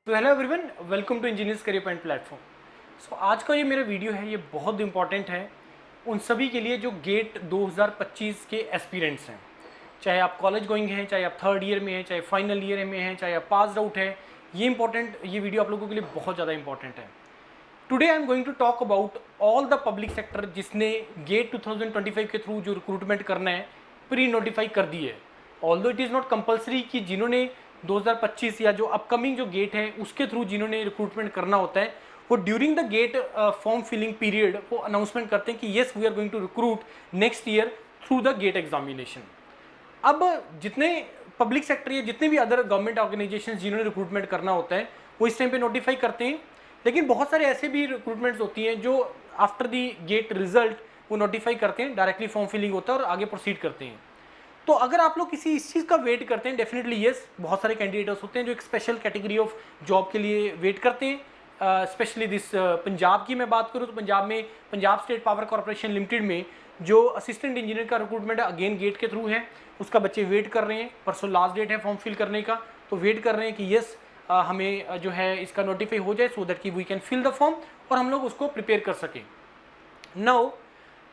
तो hello everyone, welcome to Engineers Career Point platform. So आज का ये मेरा वीडियो है, ये बहुत इंपॉर्टेंट है उन सभी के लिए जो गेट 2025 के एस्पिरेंट्स हैं। चाहे आप कॉलेज गोइंग हैं, चाहे आप थर्ड ईयर में हैं, चाहे फाइनल ईयर में हैं, चाहे आप पास आउट है, ये वीडियो आप लोगों के लिए बहुत ज़्यादा इंपॉर्टेंट है। Today I am going to talk about all the public sector जिसने गेट 2025 के थ्रू जो रिक्रूटमेंट करना है प्री नोटिफाई कर दी है। Although it is not compulsory कि जिन्होंने 2025 या जो अपकमिंग जो गेट है उसके थ्रू जिन्होंने रिक्रूटमेंट करना होता है वो during the GATE form filling period वो अनाउंसमेंट करते हैं कि yes we are going to recruit next year through the GATE examination. अब जितने पब्लिक सेक्टर या जितने भी अदर गवर्नमेंट ऑर्गेनाइजेशन जिन्होंने रिक्रूटमेंट करना होता है वो इस टाइम पे नोटिफाई करते हैं, लेकिन बहुत सारे ऐसे भी रिक्रूटमेंट्स होती हैं जो आफ्टर दी गेट रिजल्ट वो नोटिफाई करते हैं, डायरेक्टली फॉर्म फिलिंग होता है और आगे प्रोसीड करते हैं। तो अगर आप लोग किसी इस चीज़ का वेट करते हैं, डेफिनेटली येस, बहुत सारे कैंडिडेट्स होते हैं जो एक स्पेशल कैटेगरी ऑफ जॉब के लिए वेट करते हैं। स्पेशली दिस पंजाब की मैं बात करूँ तो पंजाब में Punjab state power corporation limited में जो असिस्टेंट इंजीनियर का रिक्रूटमेंट है अगेन गेट के थ्रू है, उसका बच्चे वेट कर रहे हैं। परसों लास्ट डेट है फॉर्म फिल करने का, तो वेट कर रहे हैं कि येस हमें जो है इसका नोटिफाई हो जाए सो दैट कि we can fill the form और हम लोग उसको प्रिपेयर कर सकें। नाउ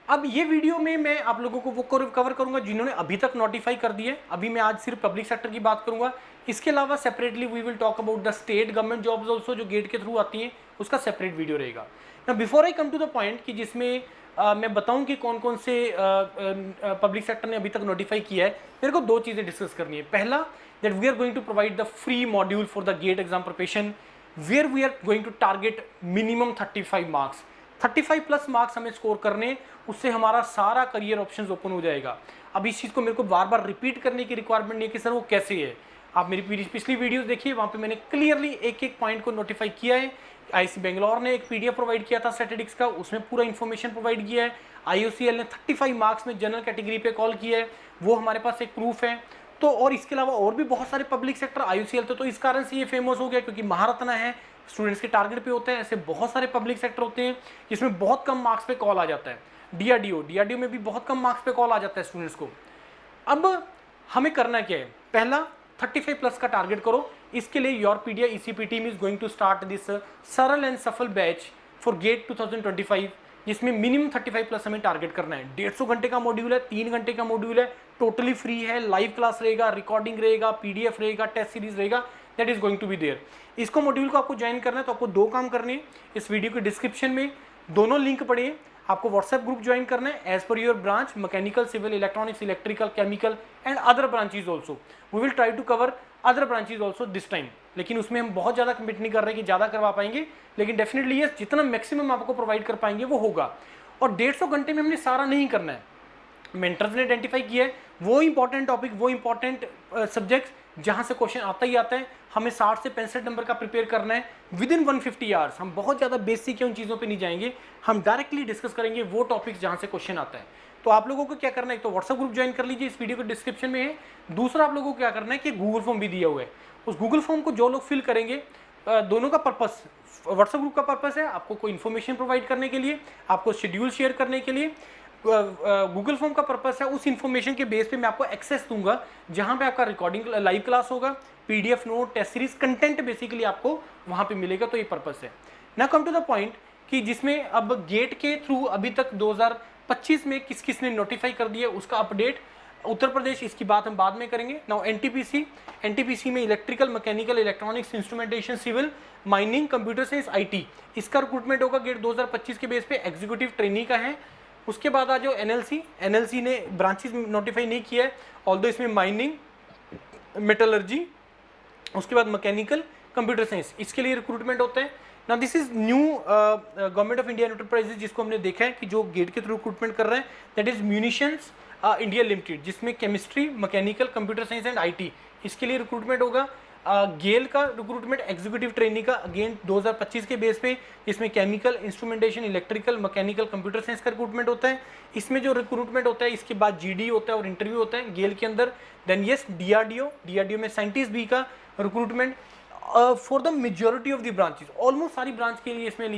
अब ये वीडियो में मैं आप लोगों को वो कवर करूंगा जिन्होंने अभी तक नोटिफाई कर दिए। अभी मैं आज सिर्फ पब्लिक सेक्टर की बात करूंगा, इसके अलावा separately we will talk about the state government jobs also जो गेट के थ्रू आती हैं, उसका सेपरेट वीडियो रहेगा। ना before I come to the point कि जिसमें मैं बताऊं कि कौन कौन से पब्लिक सेक्टर ने अभी तक नोटिफाई किया है, मेरे को दो चीज़ें डिस्कस करनी है। पहला, that we are going to provide the free module for the GATE exam preparation where we are going to target minimum 35 marks. 35 plus marks हमें स्कोर करने, उससे हमारा सारा करियर ऑप्शंस ओपन हो जाएगा। अब इस चीज़ को मेरे को बार बार रिपीट करने की रिक्वायरमेंट नहीं है कि सर वो कैसे है। आप मेरी पिछली वीडियोस देखिए, वहाँ पे मैंने क्लियरली एक एक पॉइंट को नोटिफाई किया है। आईसी बेंगलोर ने एक पीडीएफ प्रोवाइड किया था स्टैटिस्टिक्स का, उसमें पूरा इन्फॉर्मेशन प्रोवाइड किया है। आईओसीएल ने 35 मार्क्स में जनरल कैटेगरी पे कॉल किया है, वो हमारे पास एक प्रूफ है। तो और इसके अलावा और भी बहुत सारे पब्लिक सेक्टर आईओसीएल तो इस कारण से ये फेमस हो गया क्योंकि महारत्ना है, स्टूडेंट्स के टारगेट पे होते हैं। ऐसे बहुत सारे पब्लिक सेक्टर होते हैं जिसमें बहुत कम मार्क्स पे कॉल आ जाता है। डीआरडीओ में भी बहुत कम मार्क्स पे कॉल आ जाता है स्टूडेंट्स को। अब हमें करना क्या है, पहला 35 प्लस का टारगेट करो। इसके लिए Yourpedia ECP team is going to start this सरल एंड सफल बैच फॉर गेट 2025 जिसमें मिनिमम 35 प्लस हमें टारगेट करना है। 150 घंटे का मॉड्यूल है, 3 घंटे का मॉड्यूल है, टोटली फ्री है। लाइव क्लास रहेगा, रिकॉर्डिंग रहेगा, पीडीएफ रहेगा, टेस्ट सीरीज रहेगा, that is going to be there. इसको मॉड्यूल को आपको ज्वाइन करना है तो आपको दो काम करने हैं। इस वीडियो के डिस्क्रिप्शन में दोनों लिंक पड़े हैं, आपको व्हाट्सएप ग्रुप ज्वाइन करना है as per your branch, mechanical, civil, electronics, electrical, chemical and other branches also. We will try to cover other branches also this time, लेकिन उसमें हम बहुत ज़्यादा कमिट नहीं कर रहे कि ज़्यादा करवा पाएंगे, लेकिन डेफिनेटली ये जितना मैक्सिमम आपको प्रोवाइड कर पाएंगे वो होगा। और 150 घंटे में हमने सारा नहीं करना है। मेंटर्स ने आइडेंटिफाई किया है वो इंपॉर्टेंट टॉपिक, वो इंपॉर्टेंट सब्जेक्ट्स जहाँ से क्वेश्चन आता ही आता है, हमें 60 से 65 नंबर का प्रिपेयर करना है विद इन 150 आवर्स। हम बहुत ज़्यादा बेसिक है उन चीज़ों पे नहीं जाएंगे, हम डायरेक्टली डिस्कस करेंगे वो टॉपिक्स जहाँ से क्वेश्चन आता है। तो आप लोगों को क्या करना है, एक तो व्हाट्सएप ग्रुप ज्वाइन कर लीजिए, इस वीडियो के डिस्क्रिप्शन में है। दूसरा आप लोगों को क्या करना है कि गूगल फॉर्म भी दिया हुआ है, उस गूगल फॉर्म को जो लोग फिल करेंगे, दोनों का पर्पस, व्हाट्सएप ग्रुप का पर्पस है आपको कोई इन्फॉर्मेशन प्रोवाइड करने के लिए, आपको शेड्यूल शेयर करने के लिए। गूगल फॉर्म का पर्पस है उस इन्फॉर्मेशन के बेस पे मैं आपको एक्सेस दूंगा जहां पे आपका रिकॉर्डिंग लाइव क्लास होगा, PDF note, test series content basically आपको वहां पे मिलेगा। तो ये पर्पस है। ना कम टू द पॉइंट कि जिसमें अब गेट के थ्रू अभी तक 2025 में किस किस ने नोटिफाई कर दिया उसका अपडेट। उत्तर प्रदेश, इसकी बात हम बाद में करेंगे। नाउ एनटीपीसी में electrical, mechanical, electronics, instrumentation, civil, mining, computer science, IT, इसका रिक्रूटमेंट होगा गेट 2025 के बेस पे। एग्जीक्यूटिव ट्रेनिंग का है। उसके बाद आ जाओ एनएलसी ने ब्रांचेस नोटिफाई नहीं किया है, ऑल्दो इसमें माइनिंग, मेटलर्जी, उसके बाद मैकेनिकल, कंप्यूटर साइंस, इसके लिए रिक्रूटमेंट होता है। ना this is new government of India enterprises जिसको हमने देखा है कि जो गेट के थ्रू रिक्रूटमेंट कर रहे हैं, that is Munitions India Limited, जिसमें chemistry, mechanical, computer science and IT, इसके लिए रिक्रूटमेंट होगा। गेल का रिक्रूटमेंट एग्जीक्यूटिव ट्रेनिंग का अगेन 2025 के बेस पे, इसमें chemical, instrumentation, electrical, mechanical, computer science का रिक्रूटमेंट होता है। इसमें जो रिक्रूटमेंट होता है इसके बाद जीडी होता है और इंटरव्यू होता है गेल के अंदर। देन यस डीआरडीओ में साइंटिस्ट भी का recruitment. For the majority of the branches, almost सारी ब्रांच के लिए इसमें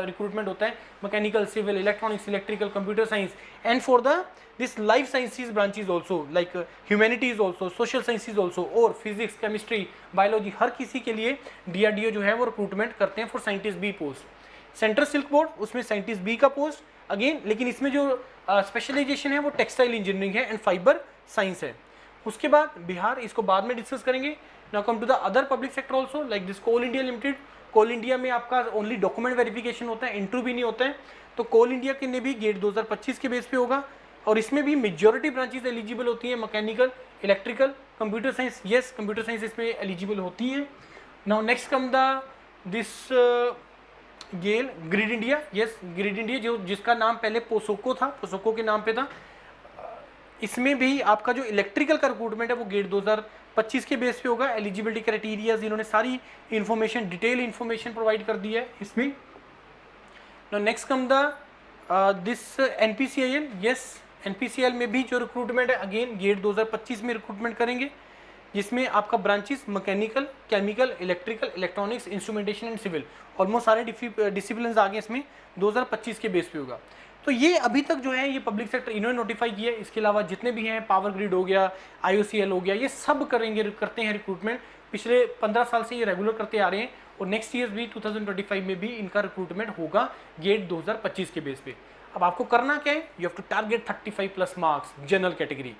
रिक्रूटमेंट होता है, mechanical, civil, electronics, electrical, computer science, and for the this life sciences branches also, like humanities also, social sciences also, और physics, chemistry, biology, हर किसी के लिए DRDO जो है वो रिक्रूटमेंट करते हैं for scientist B post. Central silk board, उसमें साइंटिस्ट बी का पोस्ट अगेन, लेकिन इसमें जो स्पेशलाइजेशन है वो टेक्सटाइल इंजीनियरिंग है एंड फाइबर साइंस है। उसके बाद बिहार, इसको बाद में डिस्कस करेंगे। Now come to the other public sector also, like this coal India limited. Coal India में आपका ओनली डॉक्यूमेंट वेरिफिकेशन होता है, इंटरव्यू भी नहीं होता है, तो कोल इंडिया के ने भी गेट 2025 के बेस पे होगा, और इसमें भी मेजॉरिटी ब्रांचेस एलिजिबल होती हैं, mechanical, electrical, computer science, yes computer science इसमें एलिजिबल होती है। Now next come the this GAIL grid India, yes grid India, जो जिसका नाम पहले पोसोको था, पोसोको के नाम पे था। इसमें भी आपका जो इलेक्ट्रिकल का रिक्रूटमेंट है वो गेट 2025 के बेस पे होगा। एलिजिबिलिटी क्राइटेरियाज इन्होंने सारी इन्फॉर्मेशन, डिटेल इन्फॉर्मेशन प्रोवाइड कर दी है इसमें। Next come the this NPCIL, yes NPCIL में भी जो रिक्रूटमेंट है अगेन गेट 2025 में रिक्रूटमेंट करेंगे, जिसमें आपका branches mechanical, chemical, electrical, electronics, instrumentation and civil, almost सारे डिसिप्लिन आगे इसमें 2025 के बेस पे होगा। तो ये अभी तक जो है ये पब्लिक सेक्टर इन्होंने नोटिफाई किया है। इसके अलावा जितने भी हैं, पावर ग्रिड हो गया, IOCL हो गया, ये सब करते हैं रिक्रूटमेंट। पिछले 15 साल से ये रेगुलर करते आ रहे हैं, और नेक्स्ट ईयर भी 2025 में भी इनका रिक्रूटमेंट होगा गेट 2025 के बेस पे। अब आपको करना क्या है, you have to target 35+ marks general category.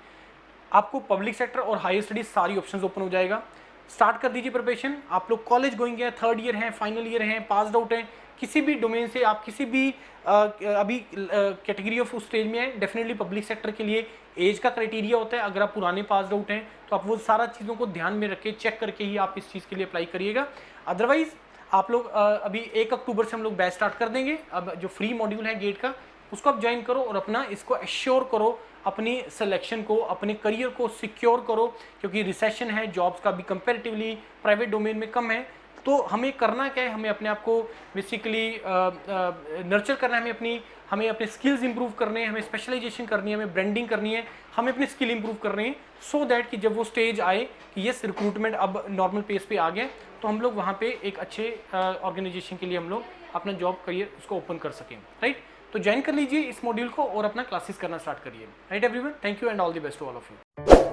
आपको पब्लिक सेक्टर और हायर स्टडीज सारी ऑप्शंस ओपन हो जाएगा। स्टार्ट कर दीजिए प्रिपरेशन। आप लोग कॉलेज गोइंग है, थर्ड ईयर हैं, फाइनल ईयर हैं, पास्ड आउट हैं, किसी भी डोमेन से आप किसी भी अभी कैटेगरी ऑफ उस स्टेज में है, डेफिनेटली पब्लिक सेक्टर के लिए एज का क्राइटेरिया होता है। अगर आप पुराने पास्ड आउट हैं तो आप वो सारा चीज़ों को ध्यान में रख के चेक करके ही आप इस चीज़ के लिए अप्लाई करिएगा। अदरवाइज आप लोग अभी 1 अक्टूबर से हम लोग बैच स्टार्ट कर देंगे। अब जो फ्री मॉड्यूल है गेट का, उसको आप ज्वाइन करो और अपना इसको एश्योर करो, अपनी सिलेक्शन को, अपने करियर को सिक्योर करो, क्योंकि रिसेशन है, जॉब्स का भी कंपैरेटिवली प्राइवेट डोमेन में कम है। तो हमें करना क्या है, हमें अपने आप को बेसिकली नर्चर करना है, हमें अपने स्किल्स इंप्रूव करने हैं, हमें स्पेशलाइजेशन करनी है, हमें ब्रांडिंग करनी है, हमें अपने स्किल इंप्रूव करने हैं, सो दैट कि जब वो स्टेज आए कि यस रिक्रूटमेंट अब नॉर्मल पेस पे आ गया, तो हम लोग वहाँ पे एक अच्छे ऑर्गेनाइजेशन के लिए हम लोग अपना जॉब करियर उसको ओपन कर सकें, राइट। तो ज्वाइन कर लीजिए इस मॉड्यूल को और अपना क्लासेस करना स्टार्ट करिए, right everyone. Thank you and all the best to all of you.